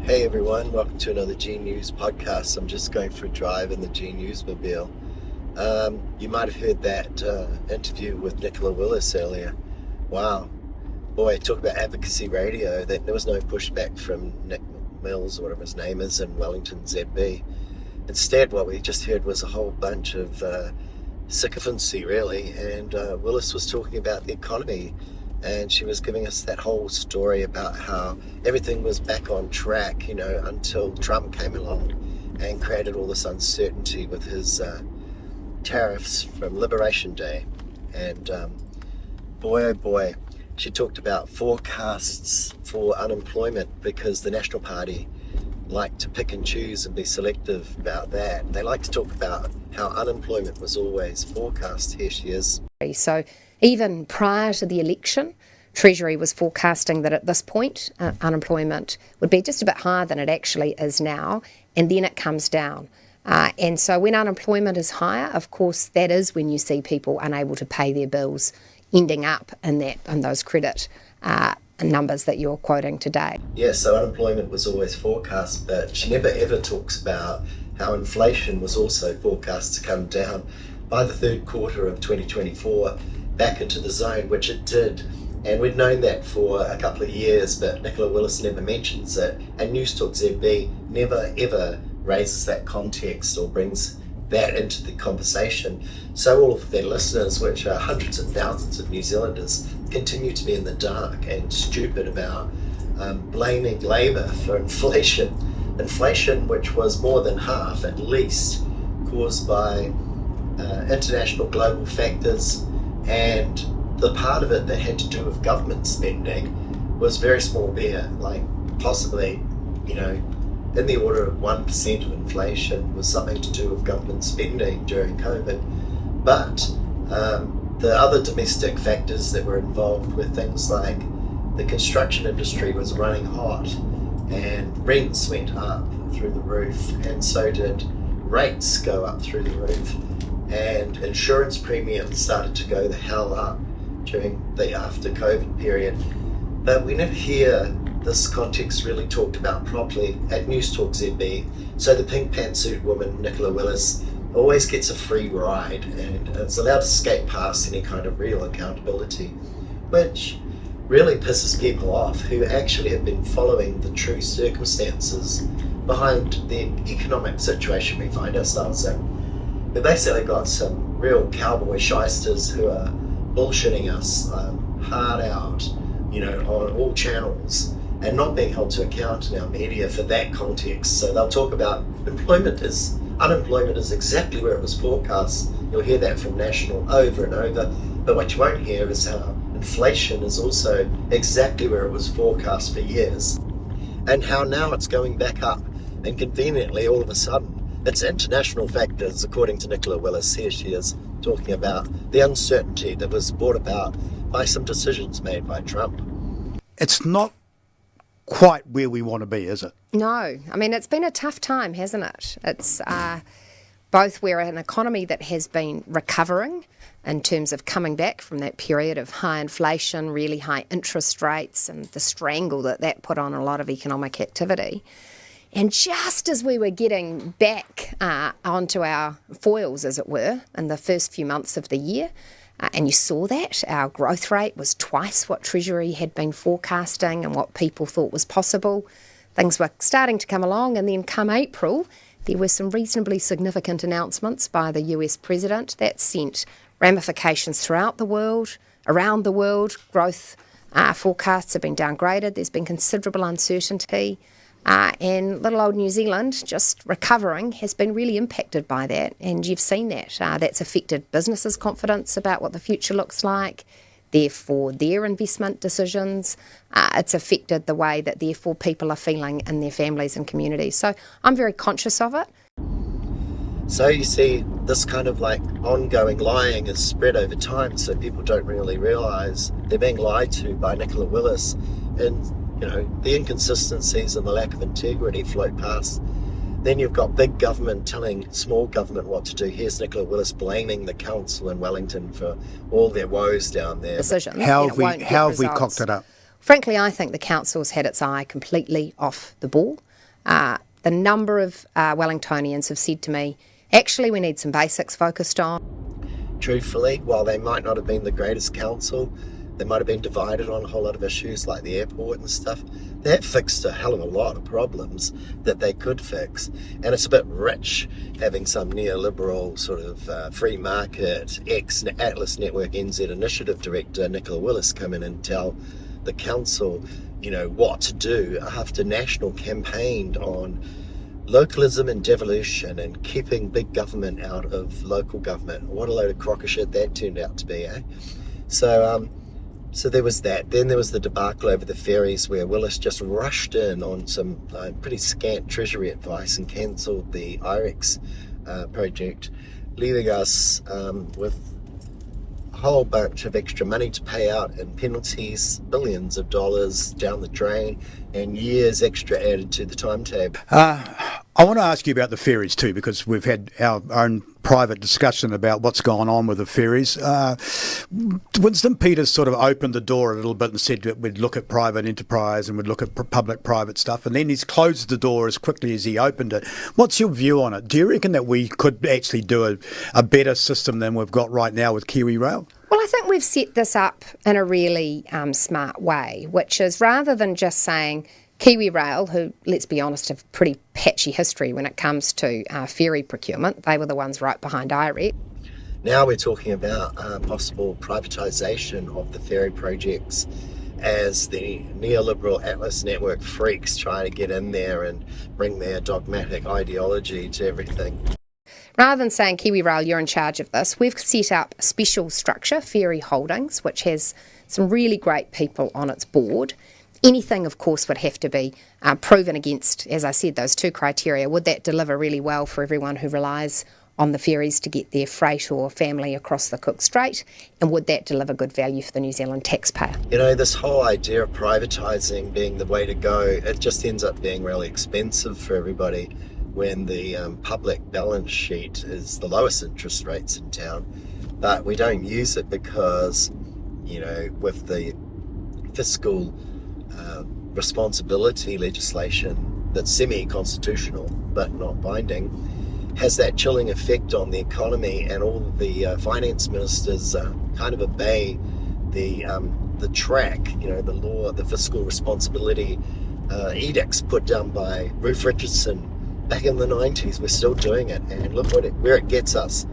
Hey everyone, welcome to another G News podcast. I'm just going for a drive in the G News mobile. You might have heard that interview with Nicola Willis earlier. Wow. Boy, talk about advocacy radio. There was no pushback from Nick Mills, or whatever his name is, in Wellington ZB. Instead, what we just heard was a whole bunch of sycophancy, really. And Willis was talking about the economy, and she was giving us that whole story about how everything was back on track, until Trump came along and created all this uncertainty with his tariffs from Liberation Day. And boy, oh boy, she talked about forecasts for unemployment, because the National Party like to pick and choose and be selective about that. They like to talk about how unemployment was always forecast. Here she is. So even prior to the election, Treasury was forecasting that at this point, unemployment would be just a bit higher than it actually is now, and then it comes down. And so when unemployment is higher, of course, that is when you see people unable to pay their bills, ending up in those credit numbers that you're quoting today. Yeah, so unemployment was always forecast, but she never ever talks about how inflation was also forecast to come down by the third quarter of 2024 back into the zone, which it did. And we'd known that for a couple of years, but Nicola Willis never mentions it, and Newstalk ZB never ever raises that context or brings that into the conversation. So all of their listeners, which are hundreds of thousands of New Zealanders, continue to be in the dark and stupid about blaming Labour for inflation. Inflation which was more than half, at least, caused by international global factors, and the part of it that had to do with government spending was very small beer, like possibly, in the order of 1% of inflation was something to do with government spending during COVID. But the other domestic factors that were involved were things like the construction industry was running hot, and rents went up through the roof, and so did rates go up through the roof, and insurance premiums started to go the hell up during the after COVID period. But we never hear this context really talked about properly at Newstalk ZB. So the pink pantsuit woman, Nicola Willis, always gets a free ride and is allowed to skate past any kind of real accountability, which really pisses people off who actually have been following the true circumstances behind the economic situation we find ourselves in. We've basically got some real cowboy shysters who are bullshitting us hard out, on all channels, and not being held to account in our media for that context. So they'll talk about unemployment is exactly where it was forecast. You'll hear that from National over and over, but what you won't hear is how inflation is also exactly where it was forecast for years, and how now it's going back up, and conveniently all of a sudden it's international factors, according to Nicola Willis. Here she is talking about the uncertainty that was brought about by some decisions made by Trump. It's not quite where we want to be, is it? No. I mean, it's been a tough time, hasn't it? It's both we're an economy that has been recovering in terms of coming back from that period of high inflation, really high interest rates, and the strangle that put on a lot of economic activity. And just as we were getting back onto our foils, as it were, in the first few months of the year, and you saw that our growth rate was twice what Treasury had been forecasting and what people thought was possible. Things were starting to come along, and then come April, there were some reasonably significant announcements by the US president that sent ramifications throughout the world. Around the world, growth forecasts have been downgraded. There's been considerable uncertainty. And little old New Zealand, just recovering, has been really impacted by that. And you've seen that. That's affected businesses' confidence about what the future looks like, therefore their investment decisions. It's affected the way that, therefore, people are feeling in their families and communities. So I'm very conscious of it. So you see, this kind of ongoing lying is spread over time, so people don't really realise they're being lied to by Nicola Willis, and the inconsistencies and the lack of integrity float past. Then you've got big government telling small government what to do. Here's Nicola Willis blaming the council in Wellington for all their woes down there. Decisions, how have we cocked it up? Frankly, I think the council's had its eye completely off the ball. The number of Wellingtonians have said to me, actually, we need some basics focused on. Truthfully, while they might not have been the greatest council, they might have been divided on a whole lot of issues like the airport and stuff. They have fixed a hell of a lot of problems that they could fix. And it's a bit rich having some neoliberal sort of free market, ex-Atlas Network NZ initiative director, Nicola Willis, come in and tell the council, what to do after National campaigned on localism and devolution and keeping big government out of local government. What a load of crock of shit that turned out to be, eh? So there was that. Then there was the debacle over the ferries where Willis just rushed in on some pretty scant Treasury advice and cancelled the IREX project, leaving us with a whole bunch of extra money to pay out in penalties, billions of dollars down the drain, and years extra added to the timetable. I want to ask you about the ferries too, because we've had our own private discussion about what's gone on with the ferries. Winston Peters sort of opened the door a little bit and said that we'd look at private enterprise and we'd look at public-private stuff, and then he's closed the door as quickly as he opened it. What's your view on it? Do you reckon that we could actually do a better system than we've got right now with KiwiRail? Well, I think we've set this up in a really smart way, which is rather than just saying KiwiRail, who, let's be honest, have pretty patchy history when it comes to ferry procurement. They were the ones right behind IREX. Now we're talking about possible privatisation of the ferry projects as the neoliberal Atlas Network freaks trying to get in there and bring their dogmatic ideology to everything. Rather than saying, KiwiRail, you're in charge of this, we've set up a special structure, Ferry Holdings, which has some really great people on its board. Anything, of course, would have to be proven against, as I said, those two criteria. Would that deliver really well for everyone who relies on the ferries to get their freight or family across the Cook Strait? And would that deliver good value for the New Zealand taxpayer? This whole idea of privatising being the way to go, it just ends up being really expensive for everybody when the public balance sheet is the lowest interest rates in town. But we don't use it because, with the fiscal responsibility legislation that's semi-constitutional but not binding, has that chilling effect on the economy, and all of the finance ministers kind of obey the track, the law, the fiscal responsibility edicts put down by Ruth Richardson back in the 90s. We're still doing it, and look where it gets us.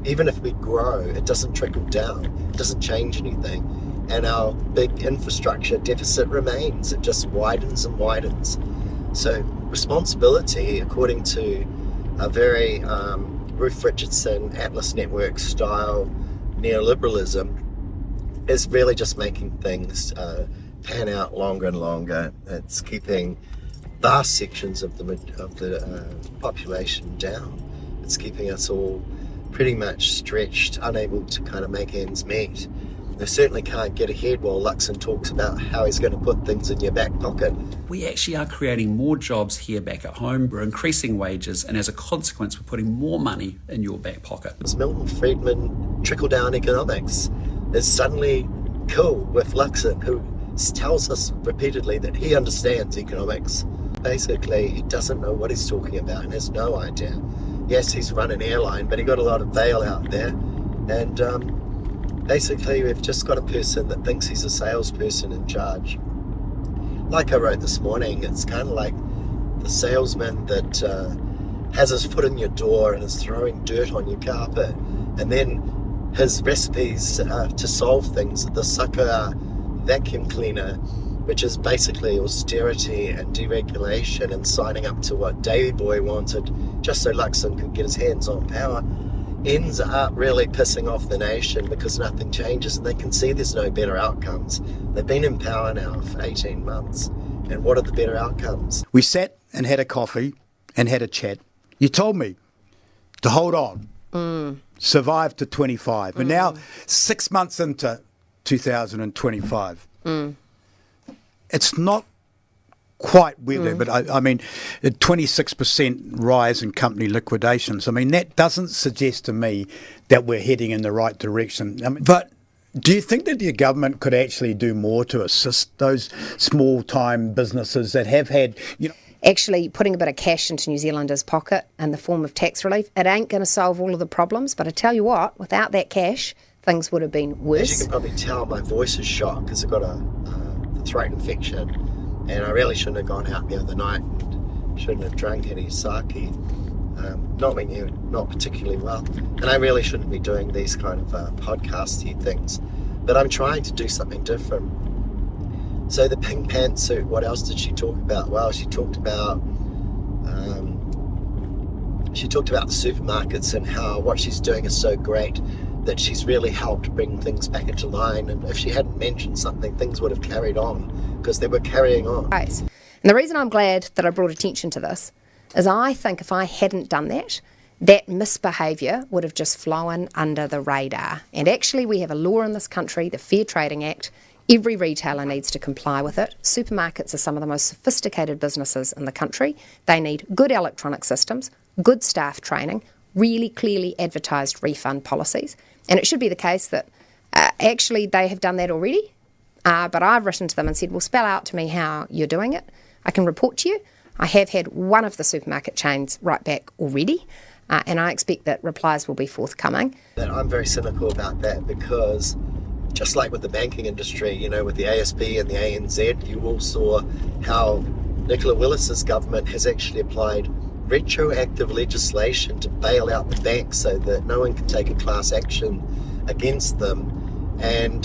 Even if we grow, it doesn't trickle down, it doesn't change anything. And our big infrastructure deficit remains. It just widens and widens. So responsibility, according to a very Ruth Richardson, Atlas Network style neoliberalism, is really just making things pan out longer and longer. It's keeping vast sections of the population down. It's keeping us all pretty much stretched, unable to kind of make ends meet. They certainly can't get ahead while Luxon talks about how he's going to put things in your back pocket. We actually are creating more jobs here back at home. We're increasing wages, and as a consequence, we're putting more money in your back pocket. Milton Friedman trickle-down economics is suddenly cool with Luxon, who tells us repeatedly that he understands economics. Basically, he doesn't know what he's talking about and has no idea. Yes, he's run an airline, but he got a lot of bail out there. And basically, we've just got a person that thinks he's a salesperson in charge. Like I wrote this morning, it's kind of like the salesman that has his foot in your door and is throwing dirt on your carpet. And then his recipes to solve things, the sucker vacuum cleaner, which is basically austerity and deregulation and signing up to what Davey Boy wanted just so Luxon could get his hands on power, ends up really pissing off the nation because nothing changes and they can see there's no better outcomes. They've been in power now for 18 months. And what are the better outcomes? We sat and had a coffee and had a chat. You told me to hold on, survive to 25. And now, 6 months into 2025, it's not quite where there, but I mean, a 26% rise in company liquidations. I mean, that doesn't suggest to me that we're heading in the right direction. I mean, but do you think that the government could actually do more to assist those small-time businesses that have had, actually putting a bit of cash into New Zealanders' pocket in the form of tax relief, it ain't going to solve all of the problems. But I tell you what, without that cash, things would have been worse. As you can probably tell, my voice is shot because I've got a throat infection, and I really shouldn't have gone out the other night. Shouldn't have drunk any sake. Not when you're not particularly well, and I really shouldn't be doing these kind of podcasty things. But I'm trying to do something different. So the pink pantsuit. What else did she talk about? Well, she talked about the supermarkets and how what she's doing is so great that she's really helped bring things back into line. And if she hadn't mentioned something, things would have carried on because they were carrying on. Right. And the reason I'm glad that I brought attention to this is I think if I hadn't done that, that misbehaviour would have just flown under the radar. And actually we have a law in this country, the Fair Trading Act. Every retailer needs to comply with it. Supermarkets are some of the most sophisticated businesses in the country. They need good electronic systems, good staff training, really clearly advertised refund policies. And it should be the case that actually they have done that already. But I've written to them and said, well, spell out to me how you're doing it. I can report to you. I have had one of the supermarket chains write back already, and I expect that replies will be forthcoming. That I'm very cynical about that because just like with the banking industry, you know, with the ASB and the ANZ, you all saw how Nicola Willis's government has actually applied retroactive legislation to bail out the banks so that no one can take a class action against them. And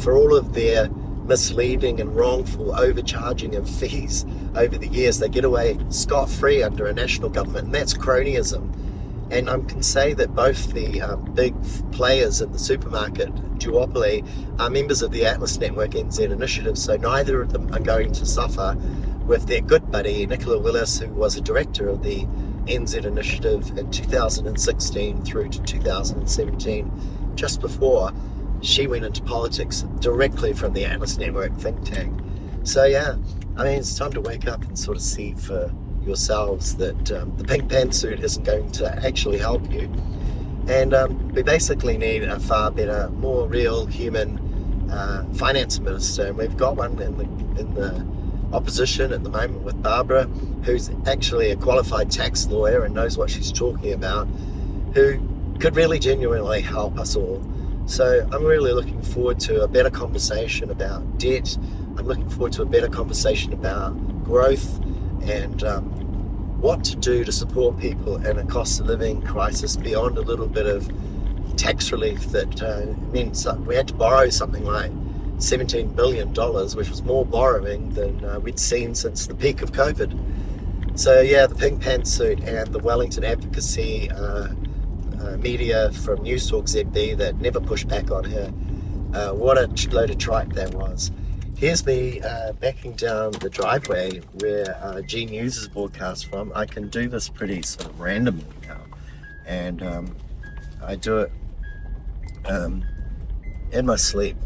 for all of their misleading and wrongful overcharging of fees over the years, they get away scot-free under a national government, and that's cronyism. And I can say that both the big players in the supermarket duopoly are members of the Atlas Network NZ initiative, so neither of them are going to suffer with their good buddy Nicola Willis, who was a director of the NZ initiative in 2016 through to 2017, just before she went into politics directly from the Atlas Network think tank. So yeah, I mean, it's time to wake up and sort of see for yourselves that the pink pantsuit isn't going to actually help you. And we basically need a far better, more real human finance minister, and we've got one in the opposition at the moment with Barbara, who's actually a qualified tax lawyer and knows what she's talking about, who could really genuinely help us all. So I'm really looking forward to a better conversation about debt. I'm looking forward to a better conversation about growth and what to do to support people in a cost of living crisis beyond a little bit of tax relief that meant we had to borrow something like $17 billion, which was more borrowing than we'd seen since the peak of COVID. So yeah, the pink pantsuit and the Wellington advocacy media from Newstalk ZB that never pushed back on her. What a load of tripe that was. Here's me backing down the driveway where G News is broadcast from. I can do this pretty sort of randomly now, and I do it in my sleep.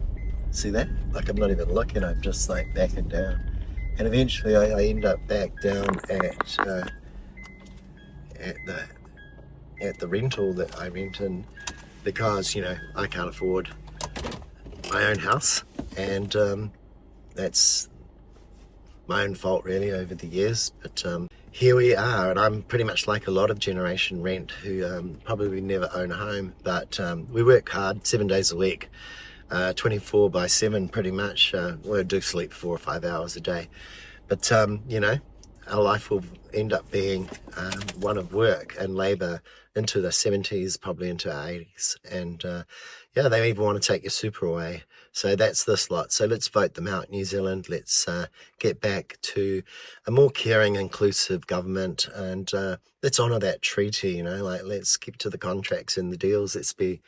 See that? Like I'm not even looking, I'm just like backing down. And eventually I end up back down at the rental that I rent in because, you know, I can't afford my own house, and that's my own fault really over the years. But here we are, and I'm pretty much like a lot of Generation Rent who probably never own a home, but we work hard 7 days a week, 24/7 pretty much. We do sleep 4 or 5 hours a day, but you know, our life will end up being one of work and labour into the 70s, probably into our 80s. And yeah, they even want to take your super away. So that's this lot. So let's vote them out, New Zealand. Let's get back to a more caring, inclusive government, and let's honour that treaty, you know, like let's keep to the contracts and the deals. Let's be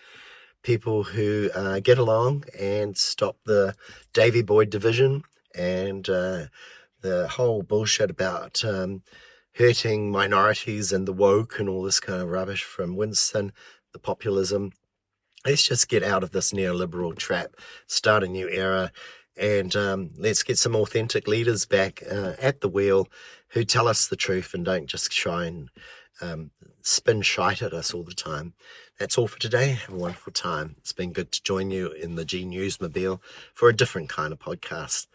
people who get along and stop the Davy Boyd division and the whole bullshit about hurting minorities and the woke and all this kind of rubbish from Winston, the populism. Let's just get out of this neoliberal trap, start a new era, and let's get some authentic leaders back at the wheel who tell us the truth and don't just try and spin shite at us all the time. That's all for today. Have a wonderful time. It's been good to join you in the G News Mobile for a different kind of podcast.